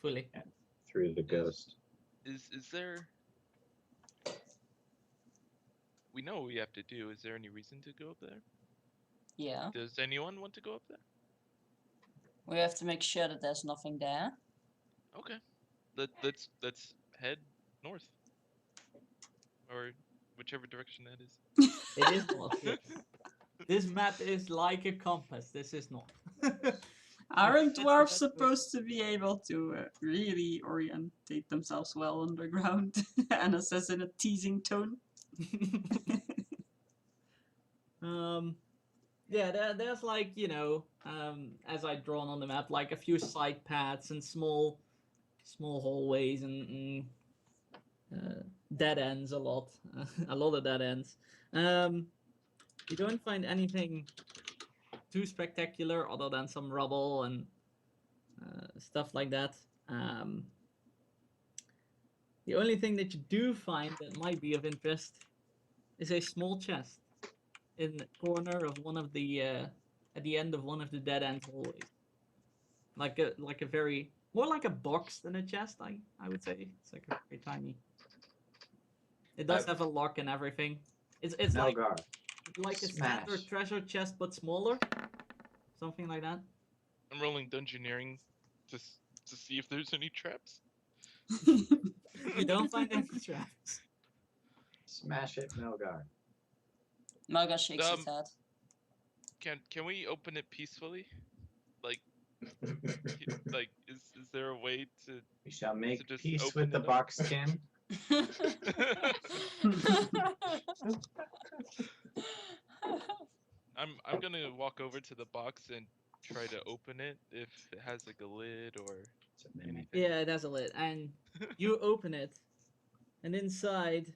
fully. through the ghost. Is there? We know what we have to do. Is there any reason to go up there? Yeah. Does anyone want to go up there? We have to make sure that there's nothing there. Okay. Let's head north, or whichever direction that is. It is not. Yes. This map is like a compass. This is not. Aren't That's dwarves the best way. supposed to be able to really orientate themselves well underground? Anna says in a teasing tone. Yeah, there's like, as I've drawn on the map, like a few side paths and small hallways and dead ends a lot. A lot of dead ends. You don't find anything too spectacular other than some rubble and stuff like that. The only thing that you do find that might be of interest is a small chest in the corner of one of the at the end of one of the dead end hallways. Like a very more like a box than a chest, I would say. It's like a very tiny. It does have a lock and everything. It's Melgar. like a Smash. standard treasure chest but smaller. Something like that. I'm rolling dungeoneering to see if there's any traps. You don't find any traps. Smash it, Melgar. Melga shakes his head. Can we open it peacefully? Like is there a way to? We shall make just peace open with the it up? box skin. I'm gonna walk over to the box and try to open it if it has like a lid or anything. Yeah, it has a lid, and you open it, and inside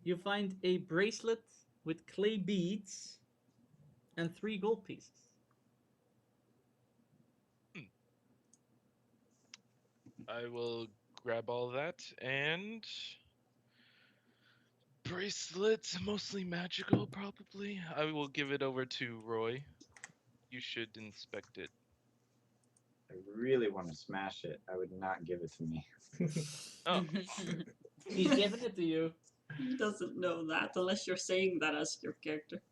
you find a bracelet with clay beads and 3 gold pieces. I will grab all that and bracelets, mostly magical, probably. I will give it over to Roy. You should inspect it. I really want to smash it. I would not give it to me. Oh, He's giving it to you. He doesn't know that unless you're saying that as your character.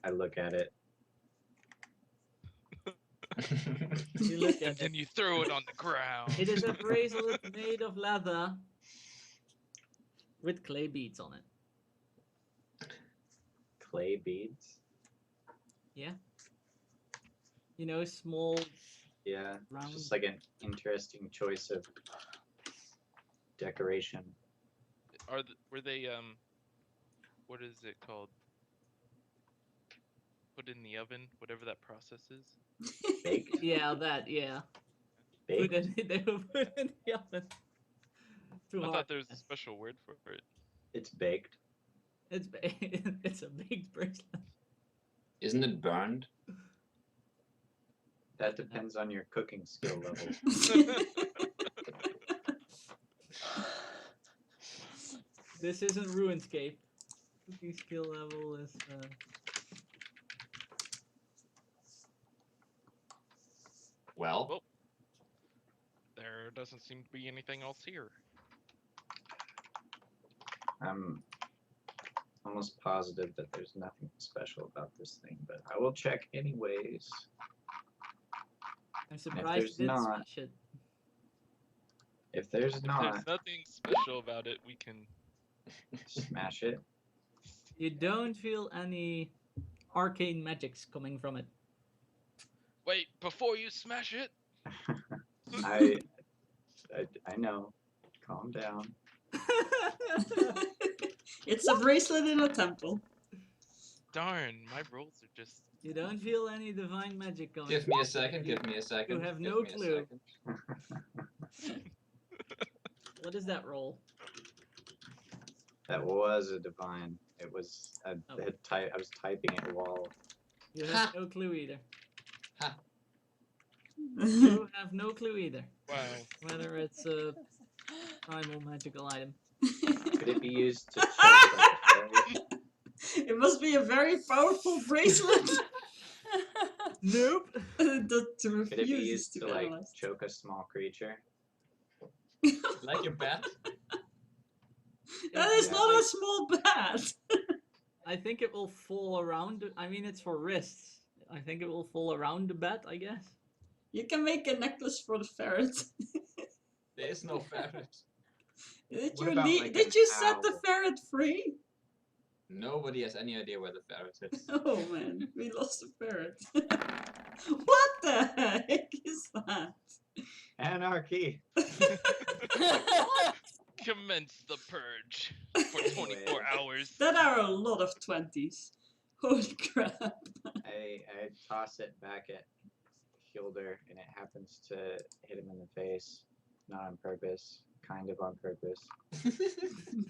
I look at it. You look and at then it. you throw it on the ground. It is a bracelet made of leather with clay beads on it. Clay beads? Yeah. You know, small. Yeah, Round. just like an interesting choice of decoration. Were they what is it called? Put in the oven, whatever that process is. Baked? Yeah, that. Yeah. Baked? They were put in the oven. Too I hard. thought there was a special word for it. It's baked. It's a big bracelet. Isn't it burned? That depends on your cooking skill level. This isn't RuneScape. Cooking skill level is. Well, Well, there doesn't seem to be anything else here. I'm almost positive that there's nothing special about this thing, but I will check anyways. I'm surprised there's you didn't not- smash it. If there's If not, there's nothing special about it, we can. smash it. You don't feel any arcane magics coming from it. Wait, before you smash it. I know. Calm down. It's a bracelet in a temple. Darn, my rolls are just. You don't feel any divine magic coming. give me a second. Give me a second. You have give no me a clue. second. What is that roll? That was a divine. It was. I Oh. I was typing at a wall. You have no clue either. Ha. You have no clue either. Wow. Whether it's a primal magical item. Could it be used to check like a fairy? It must be a very powerful bracelet. Nope. That Could it be refuses used to to be like analyzed. choke a small creature? Like a bat? That is Yeah. not a small bat! I think it will fall around. I mean, it's for wrists. I think it will fall around the bat, I guess. You can make a necklace for the ferret. There is no ferret. What about, like, Did an you set the owl? ferret free? Nobody has any idea where the ferret is. Oh man, we lost the ferret. What the heck is that? Anarchy! Commence the purge for 24 hours. That are a lot of 20s. Holy crap. I toss it back at Hilder, and it happens to hit him in the face. Not on purpose. Kind of on purpose.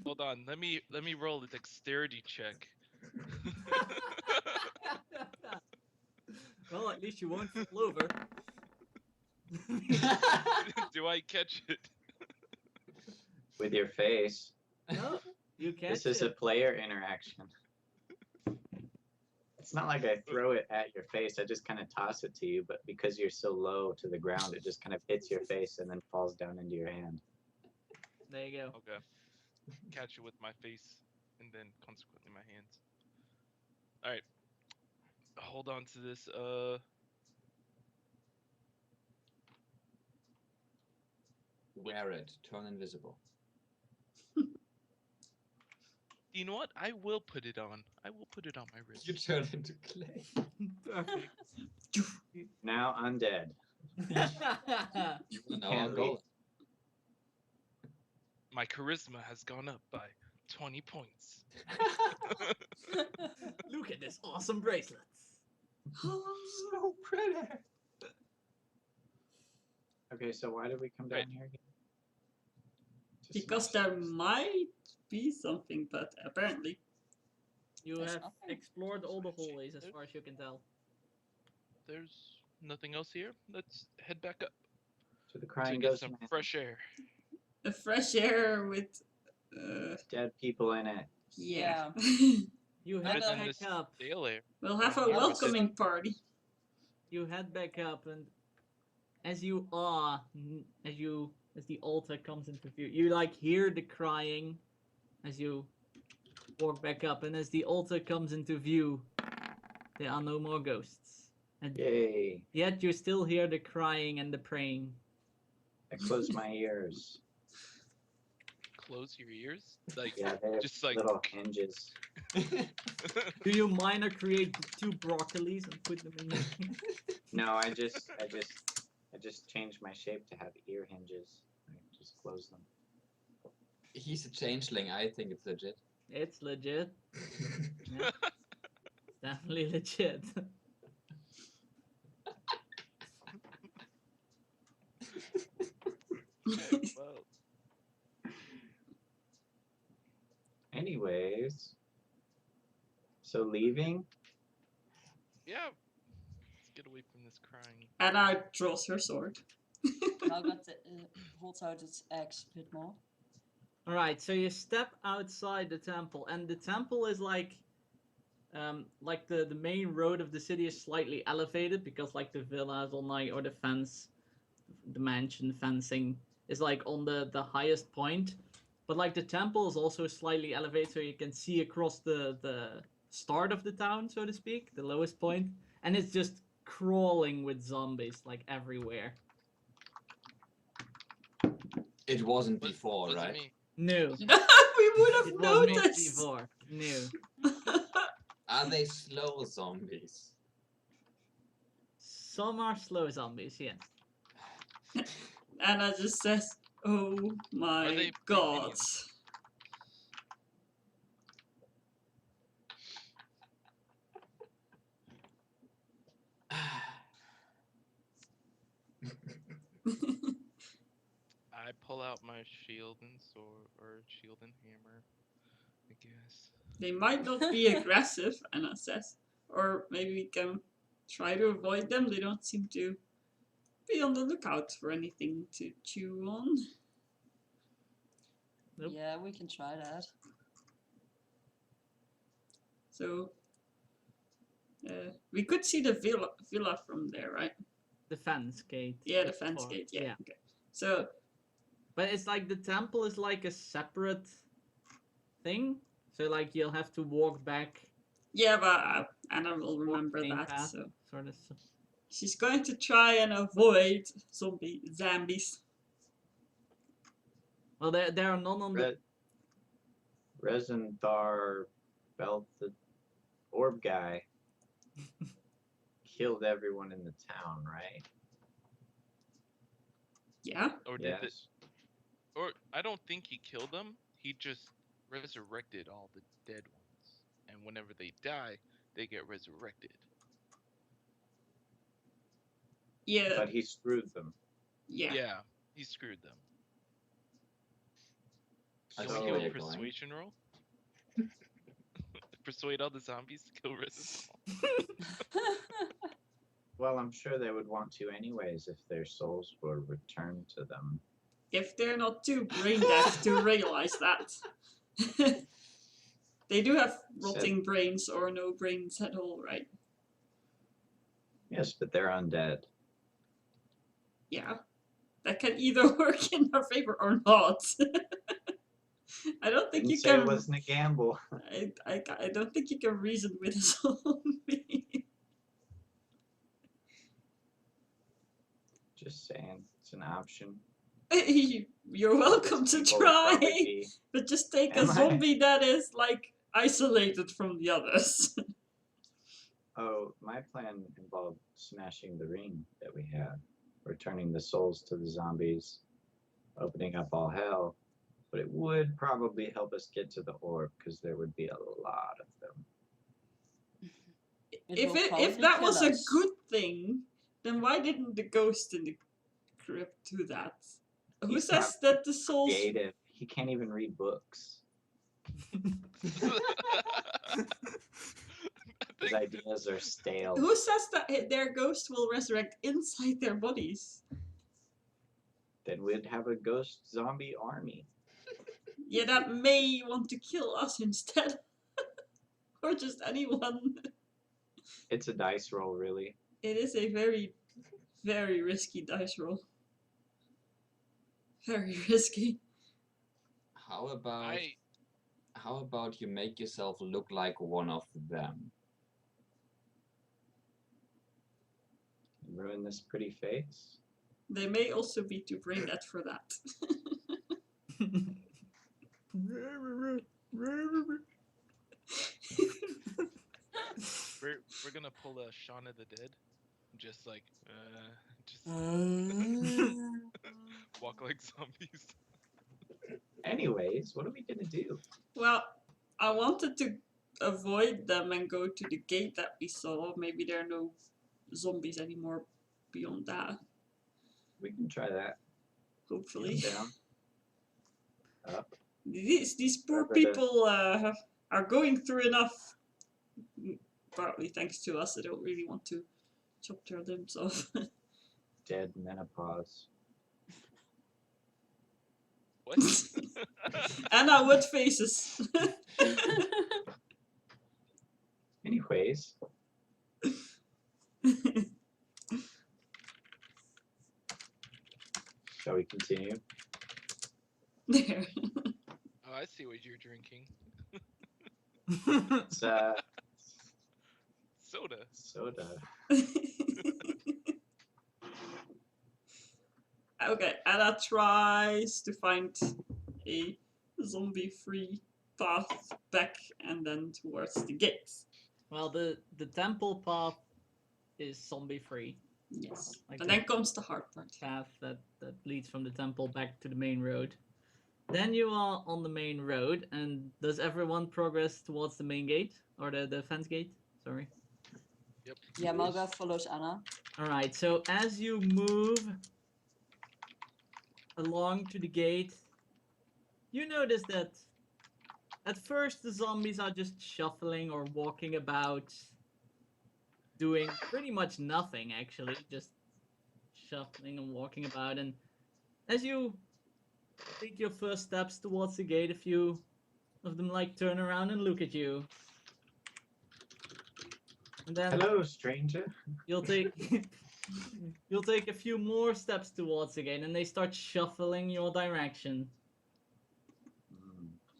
Hold on, let me roll a dexterity check. Well, at least you won't fall over. Do I catch it? With your face. No, you catch This is it. a player interaction. It's not like I throw it at your face, I just kind of toss it to you, but because you're so low to the ground, it just kind of hits your face and then falls down into your hand. There you go. Okay. Catch it with my face and then consequently my hands. Alright. Hold on to this. Wear it. Turn invisible. You know what? I will put it on. I will put it on my wrist. You turn into clay. Perfect. Now undead. You are now Can't on gold. My charisma has gone up by 20 points. Look at this awesome bracelets. So pretty. Okay, so why did we come down Right. here again? To Because smash there this. might be something, but apparently. You There's have nothing. explored all the hallways as far as you can tell. There's nothing else here. Let's head back up To the to crying get ghost some man. fresh air. A fresh air with. Dead people in it. Yeah. You Better head Better than back this up. stale air. We'll have a Yeah, welcoming party. You head back up, and as you are, as the altar comes into view, you like hear the crying as you walk back up, and as the altar comes into view, there are no more ghosts. And Yay. yet you still hear the crying and the praying. I close my ears. Close your ears. Like Yeah, they're just like little hinges. Do you minor create 2 broccolis and put them in your No, I just changed my shape to have ear hinges. I just close them. He's a changeling. I think it's legit. It's legit. Yeah. It's definitely legit. okay, well, Anyways, so leaving? yeah. Let's get away from this crying. Anna draws her sword. Margaret holds out its axe a bit more. Alright, so you step outside the temple, and the temple is like the main road of the city is slightly elevated because like the villas all night or the fence, the mansion fencing is like on the highest point, but like the temple is also slightly elevated so you can see across the start of the town, so to speak, the lowest point, and it's just crawling with zombies like everywhere. It wasn't Was- before, was it right? me? No. We would have It was not noticed. before. No. Are they slow zombies? Some are slow zombies, yes. Anna just says, "Oh Are my they god." minions? I pull out my shield and sword, or shield and hammer, I guess. They might not be aggressive, Anna says. Or maybe we can try to avoid them. They don't seem to be on the lookout for anything to chew on. Nope. Yeah, we can try that. So, We could see the villa from there, right? The fence gate. Yeah, the is fence far- gate. Yeah. Okay. So But it's like the temple is like a separate thing. So like you'll have to walk back. yeah, but Anna will walk remember the main that. path, So sort of. she's going to try and avoid zombies. Well, there are none on the. Resenthar Belt, the orb guy, killed everyone in the town, right? Yeah. Or did Yes. it? Or I don't think he killed them. He just resurrected all the dead ones, and whenever they die, they get resurrected. Yeah. But he screwed them. Yeah. He screwed them. I Can see we where do a you're going. persuasion roll? Persuade all the zombies to kill Resident. Well, I'm sure they would want to anyways if their souls were returned to them. If they're not too brain deaf to realize that. They do have rotting brains or no brains at all, right? Yes, but they're undead. Yeah. That can either work in our favor or not. I don't think Didn't you say can. it wasn't a gamble. I don't think you can reason with a zombie. Just saying, it's an option. You're welcome to People would probably try, be- but just take a Am I? zombie that is like isolated from the others. Oh, my plan involved smashing the ring that we have, returning the souls to the zombies, opening up all hell. But it would probably help us get to the orb because there would be a lot of them. If that was a good thing, then why didn't the ghost in the crypt do that? Who He's says that the souls? Creative. He can't even read books. His ideas are stale. Who says that their ghost will resurrect inside their bodies? Then we'd have a ghost zombie army. Yeah, that may want to kill us instead, or just anyone. It's a dice roll, really. It is a very, very risky dice roll. Very risky. How about you make yourself look like one of them? Ruin this pretty face. They may also be too brain dead for that. We're gonna pull a Shaun of the Dead, just like just walk like zombies. Anyways, what are we gonna do? Well, I wanted to avoid them and go to the gate that we saw. Maybe there are no zombies anymore beyond that, We can try that. hopefully. Down. Up. These poor Wherever the- people are going through enough, partly thanks to us. I don't really want to chop their limbs off. Dead menopause. What? Anna, what faces? Anyways, shall we continue? There. Oh, I see what you're drinking. It's Soda. soda. Okay, Anna tries to find a zombie-free path back and then towards the gate. Well, the temple path is zombie free. Yes. Like And the then comes the hard part. path that leads from the temple back to the main road. Then you are on the main road, and does everyone progress towards the main gate or the fence gate? Sorry. Yep. Yeah, Malga follows Anna. All right. So as you move along to the gate, you notice that at first the zombies are just shuffling or walking about, doing pretty much nothing actually, just shuffling and walking about. And as you take your first steps towards the gate, a few of them like turn around and look at you. And then Hello, stranger. you'll take you'll take a few more steps towards the gate, and they start shuffling your direction.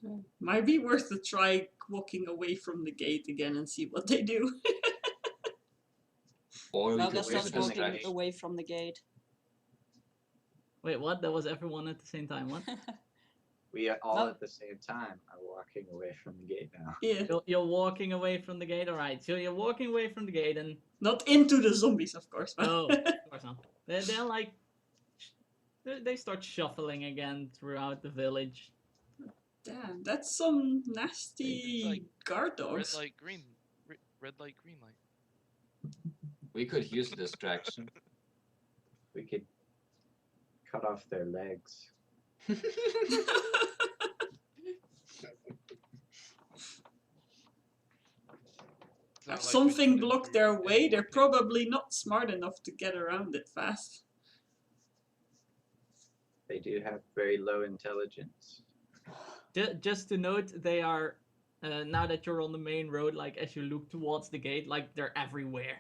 Hmm. Might be worth a try walking away from the gate again and see what they do. Or we Now could let's use start a walking distraction. away from the gate. Wait, what? That was everyone at the same time. What? We are all No. at the same time are walking away from the gate now. Yeah. You're walking away from the gate. All right. So you're walking away from the gate, and Not into the zombies, of course. But oh, of course not. They're like they start shuffling again throughout the village. Damn, that's some nasty like guard Red dogs. light, green. Red light, green light. We could use a distraction. We could cut off their legs. It's not If like we something put it blocked through their and way, they're look at- probably not smart enough to get around it fast. They do have very low intelligence. Just to note, they are now that you're on the main road. Like as you look towards the gate, like they're everywhere.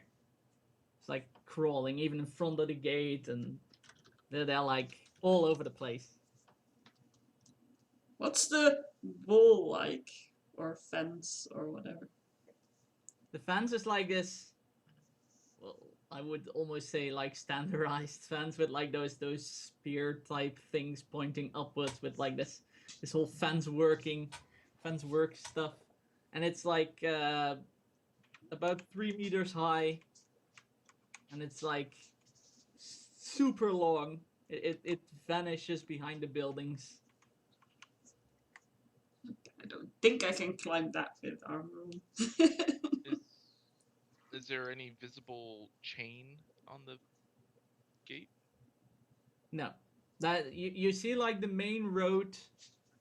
It's like crawling, even in front of the gate, and they're like all over the place. What's the wall like? Or fence or whatever? The fence is like this. Well, I would almost say like standardized fence with like those spear type things pointing upwards with like this whole fence work stuff, and it's like about 3 meters high, and it's like super long. It vanishes behind the buildings. I don't think I can climb that with armor on. Is there any visible chain on the gate? No, that you see like the main road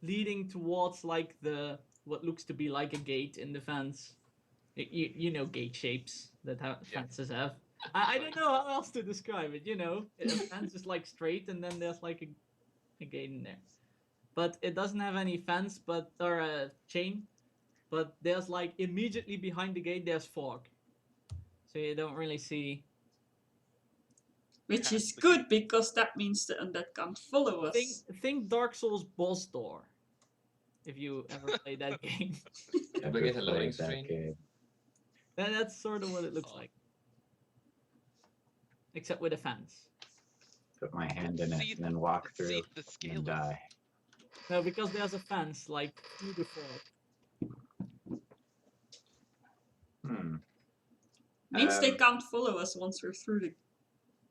leading towards like the what looks to be like a gate in the fence. You know gate shapes that fences have. I don't know how else to describe it. You know, a fence is like straight, and then there's like a gate in there. But it doesn't have any fence, or a chain. But there's like immediately behind the gate there's fog, so you don't really see. Which is Past the good gate. because that means the undead can't follow us. Think Dark Souls boss door. If you ever played that game, Yeah, we get a Never loading played that screen. game. that's sort of what it looks Oh. like, except with a fence. Put my hand in See- it and then walk See, through the scale and is die. No, because there's a fence like through the fog. Hmm. Means they Um, can't follow us once we're through the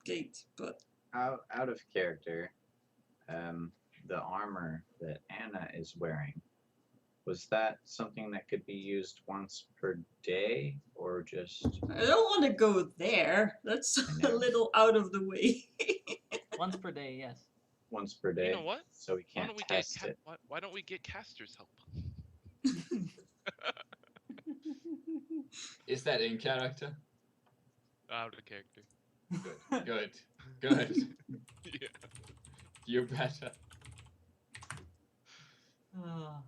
gate, but Out of character, the armor that Anna is wearing, was that something that could be used once per day or just I don't want to go there. That's I a know. little out of the way. Once per day, yes. once per day? You know what? So we Why can't don't we test get it. why don't we get caster's help? Is that in character? Out of character. Good. Good. Yeah. You better. Ah.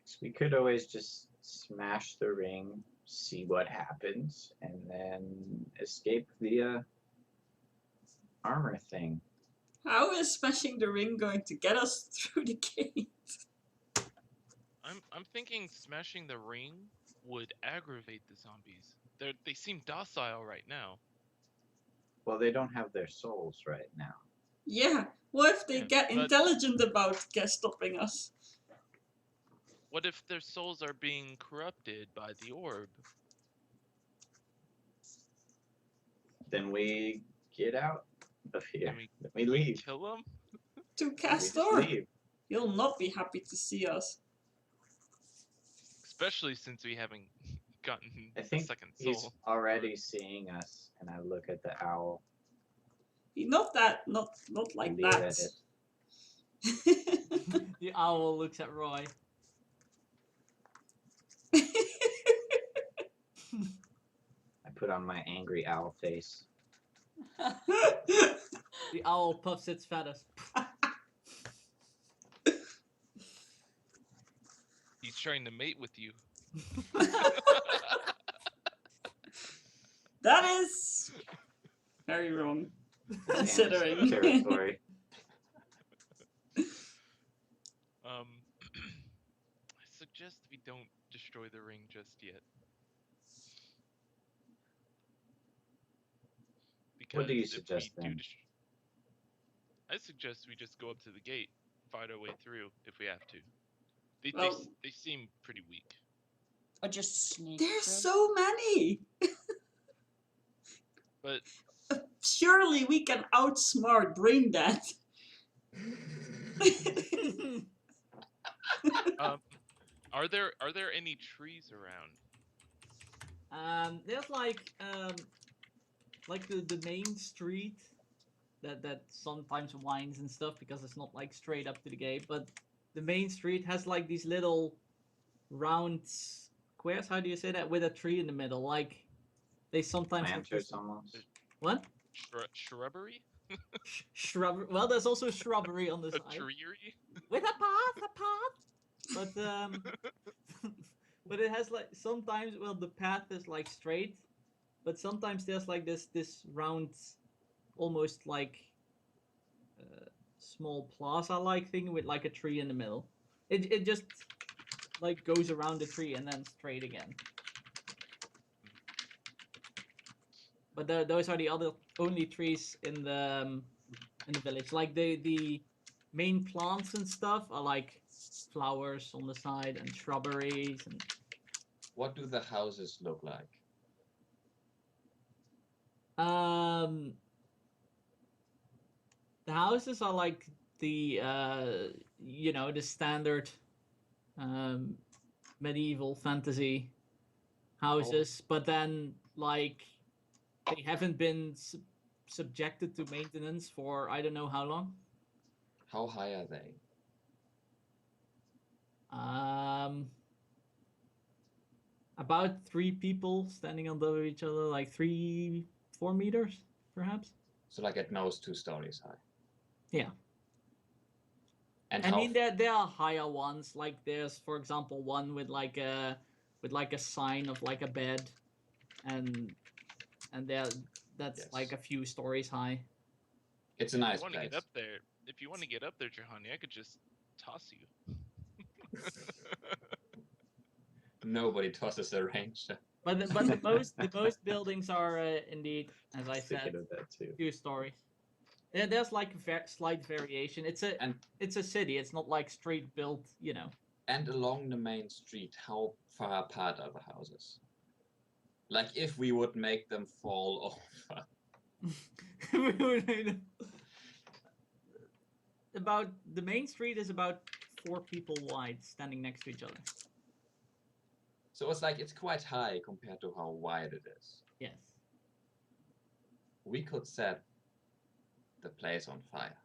So we could always just smash the ring, see what happens, and then escape via armor thing. How is smashing the ring going to get us through the gate? I'm thinking smashing the ring would aggravate the zombies. They seem docile right now. Well, they don't have their souls right now. Yeah, what if they Yeah, get but- intelligent about stopping us? What if their souls are being corrupted by the orb? Then we get out of here. Then we Then we leave. kill them? To Then we just Castor? leave. You'll not be happy to see us. Especially since we haven't gotten I a think second he's soul. already seeing us, and I look at the owl. Not like Leave that. at The owl looks at Roy. I put on my angry owl face. The owl puffs its feathers. He's trying to mate with you. That is very wrong, considering. Territory. I suggest we don't destroy the ring just yet. Because What do you if suggest we do then? I suggest we just go up to the gate, fight our way through if we have to. Well- They seem pretty weak. Or just sneak There's through. so many! But Surely we can outsmart Brain Dead. are there any trees around? There's like the main street that sometimes winds and stuff because it's not like straight up to the gate, but the main street has like these little round squares. How do you say that? With a tree in the middle, like they sometimes have Planters this- almost. What? Shrubbery? Shrub. Well, there's also shrubbery on the A side treery? with a path. But but it has like sometimes. Well, the path is like straight, but sometimes there's like this round, almost like small plaza-like thing with like a tree in the middle. It just like goes around the tree and then straight again. But those are the only trees in the village. Like the main plants and stuff are like flowers on the side and shrubberies and What do the houses look like? the houses are like the the standard medieval fantasy houses, but then like they haven't been subjected to maintenance for I don't know how long. How high are they? About 3 people standing on top of each other, like 3-4 meters, perhaps. So like at most 2 stories high. Yeah. And I how mean, there are higher ones. Like there's, for example, one with like a sign of like a bed, and that's Yes. like a few stories high. it's a nice If you want to place. get up there, Johanny, I could just toss you. Nobody tosses a ranger. But the most buildings are indeed, as I Thinking said, of that too. few stories. Yeah, there's like a slight variation. And It's a city. It's not like straight built, and along the main street, how far apart are the houses? Like if we would make them fall over. About the main street is about 4 people wide, standing next to each other. So it's quite high compared to how wide it is. Yes. We could set the place on fire.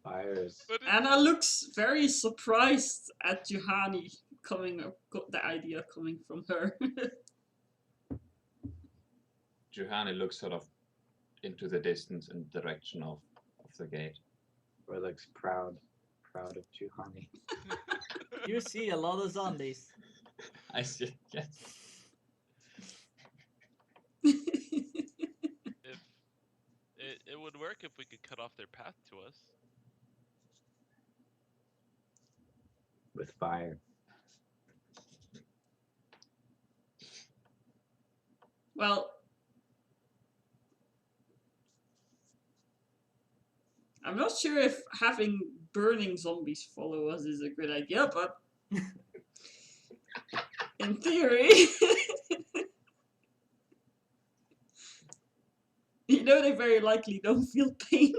Fires. But Anna looks very surprised at Johanny the idea coming from her. Johanny looks sort of into the distance in the direction of the gate. Or looks proud of Juhani. You see a lot of zombies. I see. Yes. if it would work if we could cut off their path to us. With fire. Well, I'm not sure if having burning zombies follow us is a good idea, but in theory, they very likely don't feel pain.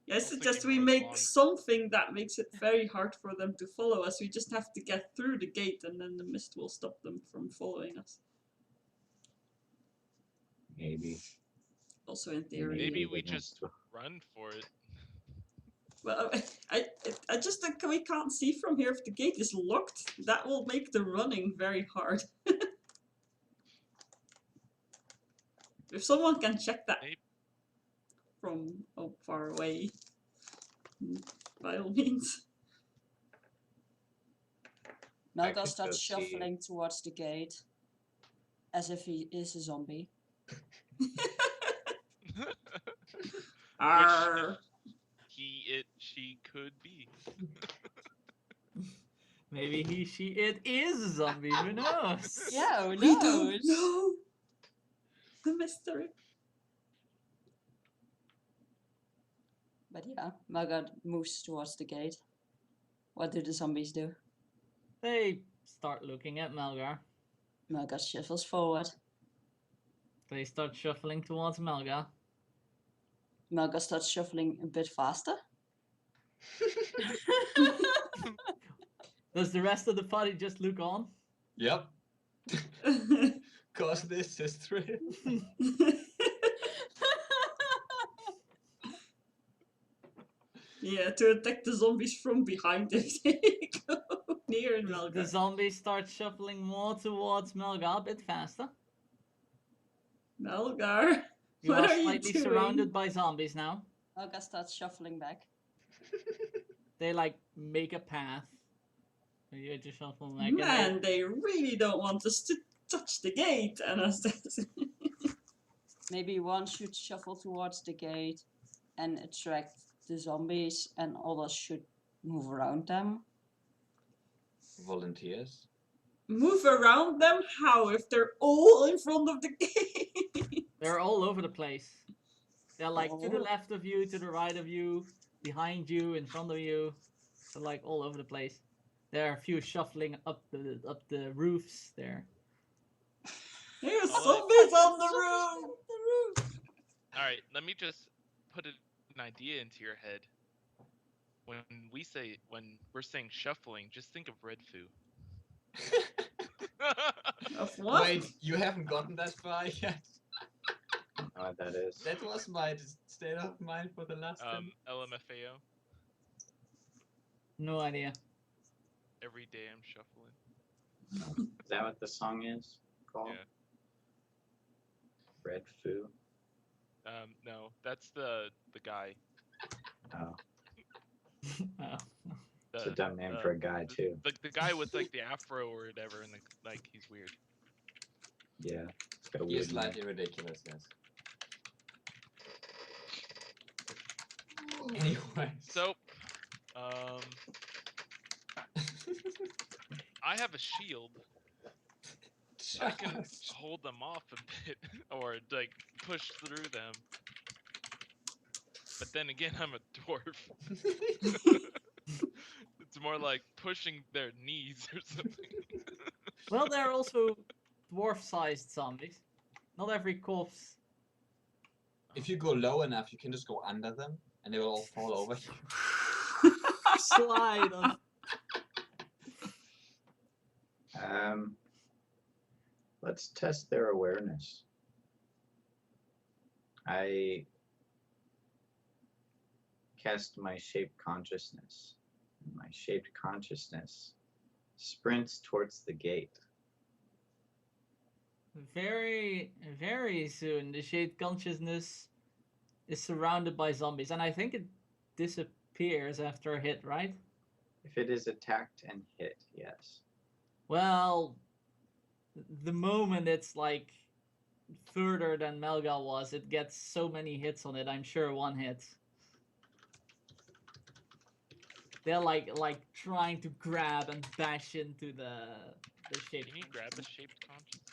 I Also suggest give we them make long- something that makes it very hard for them to follow us. We just have to get through the gate and then the mist will stop them from following us. Maybe. Also in theory. Maybe the we just mist run for it. Well, I just think we can't see from here if the gate is locked. That will make the running very hard. If someone can check that from far away. By all means. I Melgar could starts go see- shuffling towards the gate as if he is a zombie. Arr. She could be. Maybe he, she, it is a zombie. Who knows? Yeah, who We knows? don't know. The mystery. But yeah, Melgar moves towards the gate. What do the zombies do? They start looking at Melgar. Melgar shuffles forward. They start shuffling towards Melgar. Melgar starts shuffling a bit faster. Does the rest of the party just look on? Yep. Cause this is thrill. Yeah, to attack the zombies from behind if they go near The Melgar. zombies start shuffling more towards Melgar, a bit faster. Melgar, You what are are you slightly doing? surrounded by zombies now. Melgar starts shuffling back. They like make a path. And you just shuffle back. Man, they really don't want us to touch the gate, Anna says. Maybe one should shuffle towards the gate and attract the zombies, and others should move around them. Volunteers. Move around them? How? If they're all in front of the gate? They're all over the place. They're like to the Oh. left of you, to the right of you, behind you, in front of you. They're like all over the place. There are a few shuffling up the roofs there. There's Oh, zombies on the roof! All right, let me just put an idea into your head. When we're saying shuffling, just think of Red Foo. Of what? Wait, you haven't gotten that far yet? I don't know what that is. That was my state of mind for the last time. LMFAO. No idea. Every day I'm shuffling. Is that what the song is called? Yeah. Red Foo? No, that's the guy. Oh, Oh. it's a The, dumb name for a guy, too. the guy with like the afro or whatever, and like he's weird. Yeah. It's got a He is weird name. slightly ridiculous, yes. Anyway. So, I have a shield. I can hold them off a bit, or like push through them. But then again, I'm a dwarf. It's more like pushing their knees or something. Well, there are also dwarf-sized zombies. Not every corpse. If you go low enough, you can just go under them, and they will all fall over you. Slide on. Let's test their awareness. I cast my shaped consciousness. My shaped consciousness sprints towards the gate. Very, very soon, the shade consciousness is surrounded by zombies, and I think it disappears after a hit, right? If it is attacked and hit, yes. Well, the moment it's like further than Melga was, it gets so many hits on it. I'm sure one hit. They're like trying to grab and bash into the shape. Can you grab a shaped conscience?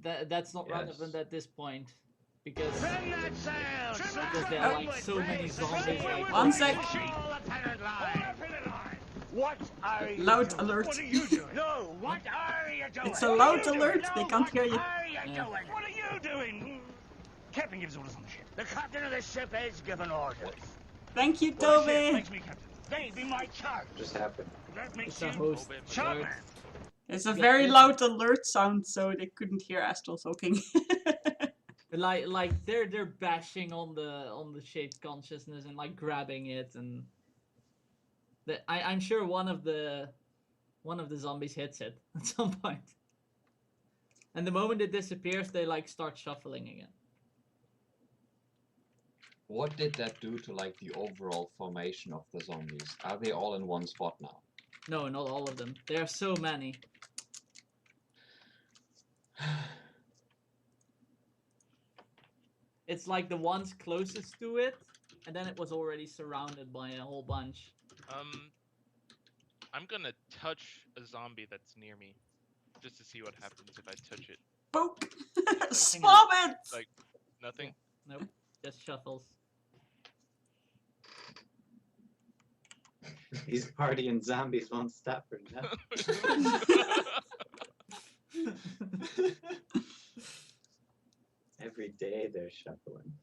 That's not Yes. relevant at this point because Send that sail! because there are like so many zombies. Like, One sec. All apparent line. What are you Loud doing? alert. What are you doing? No, what are you doing? It's a What are loud you doing? alert, No, they can't hear you. What are you Yeah. doing? What are you doing? Captain gives orders on the ship. The captain of the ship is given orders. Thank you, What ship Toby. makes me captain? They be my charge. Just happened. That makes it's a you host. Obey my shotman. orders. It's a very loud alert sound, so they couldn't hear Astral talking. Like they're bashing on the shaped consciousness and like grabbing it, and I'm sure one of the zombies hits it at some point. And the moment it disappears, they like start shuffling again. What did that do to like the overall formation of the zombies? Are they all in one spot now? No, not all of them. There are so many. It's like the ones closest to it, and then it was already surrounded by a whole bunch. I'm gonna touch a zombie that's near me, just to see what happens if I touch it. Poke! Like, Stop it! like nothing. Nope, just shuffles. These partying zombies won't stop for nothing. Every day they're shuffling.